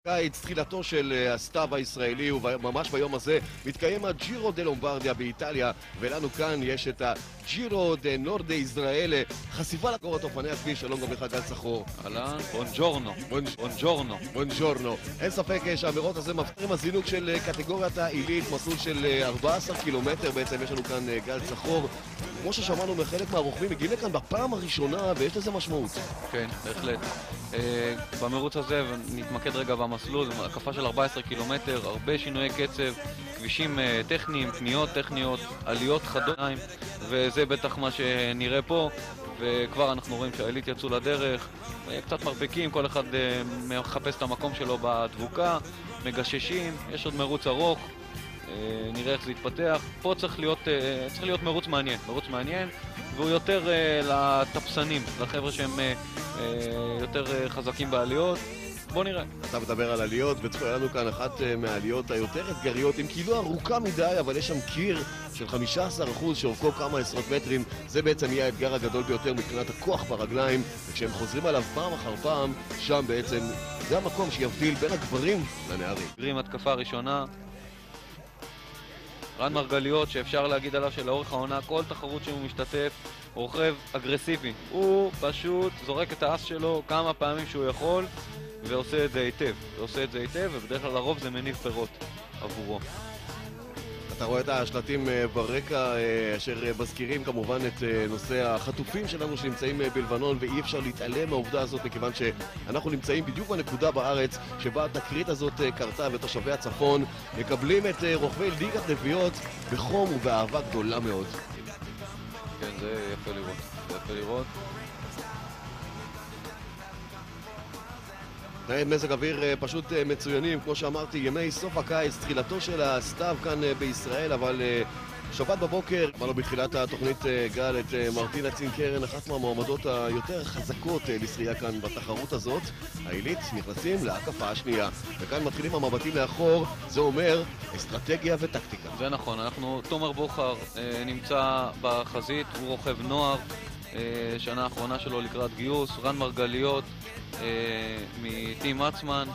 קיץ, תחילתו של הסתיו הישראלי, וממש ביום הזה מתקיים הג'ירו דה לומברדיה באיטליה, ולנו כאן יש את הג'ירו דה נורדה איזראלה, חשיפה לקורת אופני הכביש. שלום גם לך גל צחור. אהלן, בונג'ורנו. בונג'ורנו. בונג'ורנו. אין ספק שהמרוץ הזה מבטיח עם הזינוק של קטגוריית העילית, מסלול של 14 קילומטר. בעצם יש לנו כאן גל צחור. כמו ששמענו מחלק מהרוכבים, מגיעים לכאן בפעם הראשונה ויש לזה משמעות. כן, בהחלט. במרוץ הזה, ונתמקד רגע במסלול, הקפה של 14 קילומטר, הרבה שינויי קצב, כבישים טכניים, פניות טכניות, עליות חדות, וזה בטח מה שנראה פה, וכבר אנחנו רואים שהעילית יצאו לדרך, קצת מרפקים, כל אחד מחפש את המקום שלו בדבוקה, מגששים, יש עוד מרוץ ארוך, נראה איך זה יתפתח. פה צריך להיות מרוץ מעניין, והוא יותר לטפסנים, לחבר'ה שהם יותר חזקים בעליות. בוא נראה. אתה מדבר על עליות, וצפויה לנו כאן אחת מהעליות היותר אתגריות, אם כי לא ארוכה מדי, אבל יש שם קיר של 15% שאורכו כמה עשרות מטרים. זה בעצם יהיה האתגר הגדול ביותר מבחינת הכוח ברגליים, וכשהם חוזרים עליו פעם אחר פעם, שם בעצם זה המקום שיבדיל בין הגברים לנערים. גרים התקפה ראשונה, רן מרגליות, שאפשר להגיד עליו שלאורך העונה כל תחרות שהוא משתתף הוא רוכב אגרסיבי, הוא פשוט זורק את האס שלו כמה פעמים שהוא יכול ועושה את זה היטב, ובדרך כלל לרוב זה מניב פירות עבורו. אתה רואה את השלטים ברקע אשר מזכירים כמובן את נושא החטופים שלנו שנמצאים בלבנון, ואי אפשר להתעלם מהעובדה הזאת מכיוון שאנחנו נמצאים בדיוק בנקודה בארץ שבה התקרית הזאת קרתה, ותושבי הצפון מקבלים את רוכבי ליגת נביעות בחום ובאהבה גדולה מאוד. כן, זה יפה לראות. תנאי מזג אוויר פשוט מצוינים, כמו שאמרתי, ימי סוף הקיץ, תחילתו של הסתיו כאן בישראל, אבל שבת בבוקר, אמרנו בתחילת התוכנית גל את מרטינה צינקרן, אחת מהמועמדות היותר חזקות לשחייה כאן בתחרות הזאת. העילית נכנסים להקפה השנייה, וכאן מתחילים המבטים לאחור, זה אומר אסטרטגיה וטקטיקה. זה נכון, תומר בוכר נמצא בחזית, הוא רוכב נוער, שנה האחרונה שלו לקראת גיוס, רן מרגליות מטים מצמן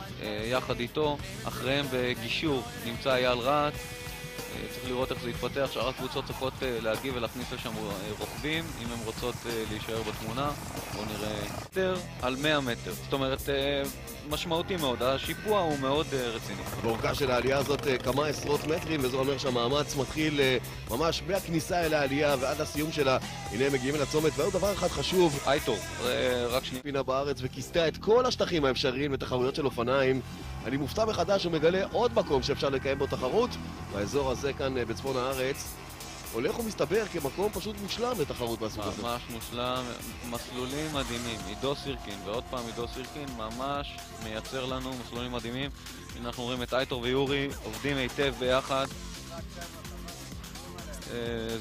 יחד איתו, אחריהם בגישור נמצא אייל רהט. צריך לראות איך זה יתפתח, שאר הקבוצות צריכות להגיב ולהכניס לשם רוכבים אם הן רוצות להישאר בתמונה. בואו נראה יותר על 100 מטר, זאת אומרת משמעותי מאוד, השיפוע הוא מאוד רציני. באורכה של העלייה הזאת כמה עשרות מטרים, וזה אומר שהמאמץ מתחיל ממש מהכניסה אל העלייה ועד הסיום שלה. הנה הם מגיעים אל הצומת, והוא דבר אחד חשוב, אייטור, רק שנייה, פינה בארץ וכיסתה את כל השטחים האפשריים לתחרויות של אופניים. אני מופתע מחדש ומגלה עוד מקום שאפשר לקיים בו תחרות, והאזור הזה כאן בצפון הארץ הולך ומסתבר כמקום פשוט מושלם לתחרות מהסוג הזה. ממש מושלם, מסלולים מדהימים, עידו סירקין ועוד פעם עידו סירקין ממש מייצר לנו מסלולים מדהימים. הנה אנחנו רואים את אייטור ויורי עובדים היטב ביחד,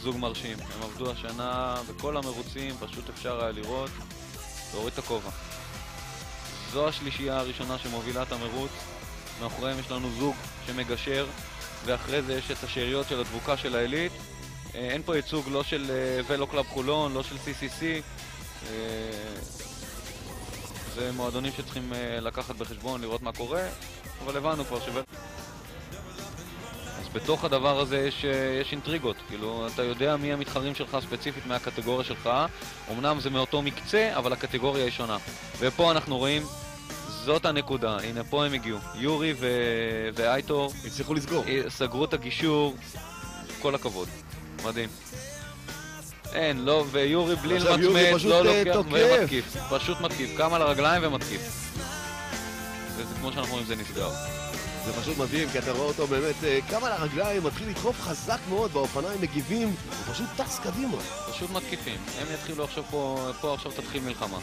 זוג מרשים, הם עבדו השנה בכל המרוצים, פשוט אפשר היה לראות והוריד את הכובע. זו השלישייה הראשונה שמובילה את המרוץ, מאחוריהם יש לנו זוג שמגשר, ואחרי זה יש את השאריות של הדבוקה של העילית. אין פה ייצוג לא של ולו קלאב חולון, לא של CCC, זה מועדונים שצריכים לקחת בחשבון, לראות מה קורה, אבל הבנו כבר אז בתוך הדבר הזה יש אינטריגות, כאילו אתה יודע מי המתחרים שלך ספציפית מהקטגוריה שלך, אמנם זה מאותו מקצה, אבל הקטגוריה היא שונה. ופה אנחנו רואים, זאת הנקודה, הנה פה הם הגיעו, יורי ואייטור הצליחו לסגור, סגרו את הגישור, כל הכבוד, מדהים. אין, לא, ויורי בלי למצמץ, לא לוקח ומתקיף, פשוט מתקיף, קם על הרגליים ומתקיף. וזה כמו שאנחנו רואים, זה נסגר. זה פשוט מדהים, כי אתה רואה אותו באמת קם על הרגליים, מתחיל לדחוף חזק מאוד, באופניים מגיבים, הוא פשוט טס קדימה. פשוט מתקיפים, הם יתחילו עכשיו פה עכשיו תתחיל מלחמה.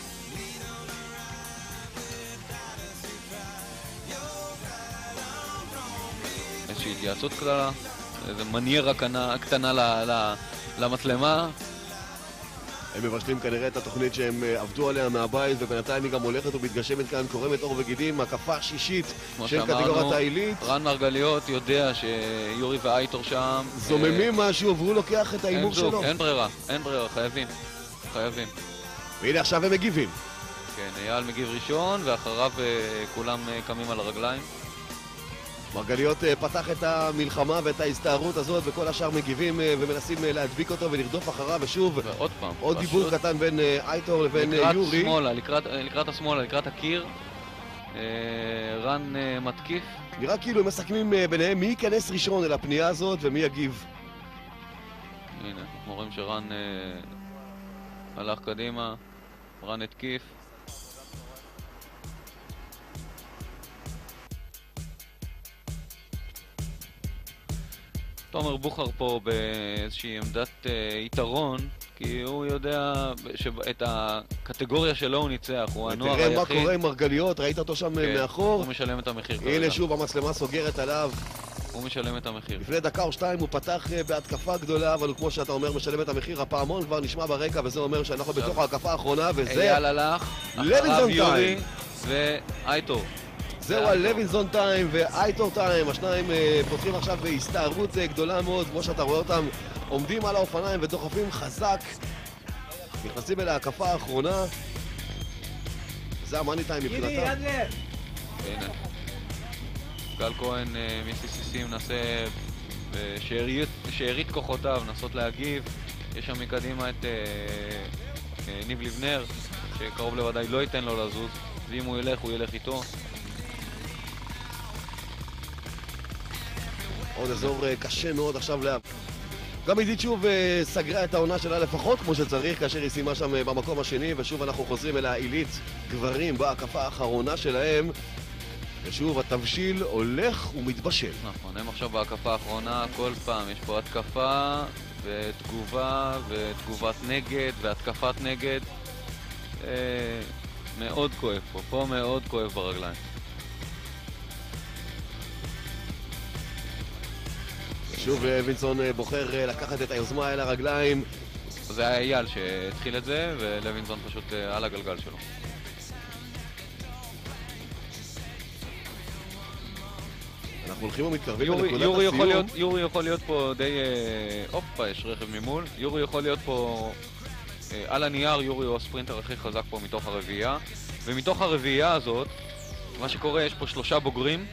איזושהי התייעצות קטנה, איזו מניירה קטנה למצלמה. הם מבשלים כנראה את התוכנית שהם עבדו עליה מהבית, ובינתיים היא גם הולכת ומתגשמת כאן, קורמת אור וגידים, הקפה השישית של קטגוריית העילית. רן מרגליות יודע שיורי ואייטור שם זוממים משהו, והוא לוקח את האימור שלו. אין ברירה, חייבים. והנה עכשיו הם מגיבים. כן, אייל מגיב ראשון, ואחריו כולם קמים על הרגליים. מרגליות פתח את המלחמה ואת ההסתערות הזאת, וכל השאר מגיבים ומנסים להדביק אותו ולרדוף אחריו, ושוב, ועוד פעם, עוד דיבור קטן בין אייטור לבין יורי. לקראת השמאלה, לקראת הקיר, רן מתקיף. נראה כאילו הם מסכמים ביניהם מי ייכנס ראשון אל הפנייה הזאת ומי יגיב. הנה, אנחנו רואים שרן הלך קדימה, רן התקיף. תומר בוכר פה באיזושהי עמדת יתרון, כי הוא יודע שאת הקטגוריה שלו הוא ניצח, הוא הנוער היחיד. תראה מה קורה עם מרגליות, ראית אותו שם מאחור? הוא משלם את המחיר כרגע. הנה שוב המצלמה סוגרת עליו. הוא משלם את המחיר. לפני דקה או שתיים הוא פתח בהתקפה גדולה, אבל הוא כמו שאתה אומר משלם את המחיר. הפעמון כבר נשמע ברקע, וזה אומר שאנחנו בתוך ההתקפה האחרונה, וזה... אייל הלך, אחריו יורי ואייטור. זהו הלוינזון טיים ואייטור טיים. השניים פותחים עכשיו בהסתערות גדולה מאוד, כמו שאתה רואה אותם עומדים על האופניים ודוחפים חזק, נכנסים אל ההקפה האחרונה. זה המאני טיים מבחינתם. הנה גל כהן מ-CCC מנסה בשארית כוחותיו לנסות להגיב. יש שם מקדימה את ניב לבנר, שקרוב לוודאי לא ייתן לו לזוז, ואם הוא ילך, הוא ילך איתו. עוד אזור קשה מאוד עכשיו גם עידית שוב סגרה את העונה שלה לפחות כמו שצריך, כאשר היא סיימה שם במקום השני, ושוב אנחנו חוזרים אל העילית גברים בהקפה האחרונה שלהם, ושוב התבשיל הולך ומתבשל. נכון, הם עכשיו בהקפה האחרונה, כל פעם יש פה התקפה ותגובה ותגובת נגד והתקפת נגד. מאוד כואב פה מאוד כואב ברגליים. שוב לוינסון בוחר לקחת את היוזמה אל הרגליים. זה היה אייל שהתחיל את זה, ולוינסון פשוט על הגלגל שלו. אנחנו הולכים ומתקרבים לנקודת הסיום. יורי יכול להיות פה די... אופה, יש רכב ממול. יורי יכול להיות פה... על הנייר, יורי הוא הספרינטר הכי חזק פה מתוך הרביעייה. ומתוך הרביעייה הזאת, מה שקורה, יש פה 3 בוגרים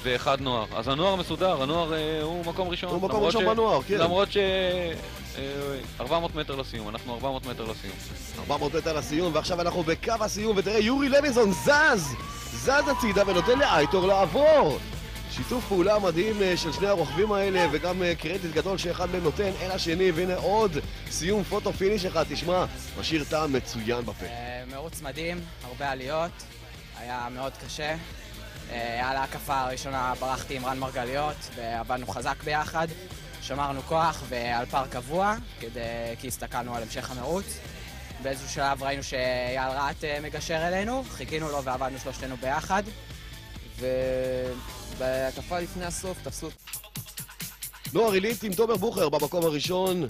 ואחד נוער. אז הנוער מסודר, הנוער הוא מקום ראשון. הוא מקום ראשון בנוער, כן. למרות ש... 400 מטר לסיום, אנחנו 400 מטר לסיום. 400 מטר לסיום, ועכשיו אנחנו בקו הסיום, ותראה, יורי לוינסון זז הצידה ונותן לאייטור לעבור. שיתוף פעולה מדהים של שני הרוכבים האלה, וגם קרדיט גדול שאחד מהם נותן אל השני, והנה עוד סיום פוטו פיניש אחד, תשמע, משאיר טעם מצוין בפה. מרוץ מדהים, הרבה עליות, היה מאוד קשה. על ההקפה הראשונה ברחתי עם רן מרגליות, ועבדנו חזק ביחד, שמרנו כוח ועל פער קבוע, כי הסתכלנו על המשך המרוץ. באיזשהו שלב ראינו שאייל רעת מגשר אלינו, חיכינו לו ועבדנו שלושתנו ביחד, ובהקפה לפני הסוף תפסו. נוער עילית עם תומר בוכר במקום הראשון,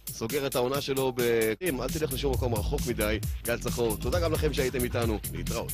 סוגר את העונה שלו אל תלך לשום מקום רחוק מדי. גל צחור, תודה גם לכם שהייתם איתנו, להתראות.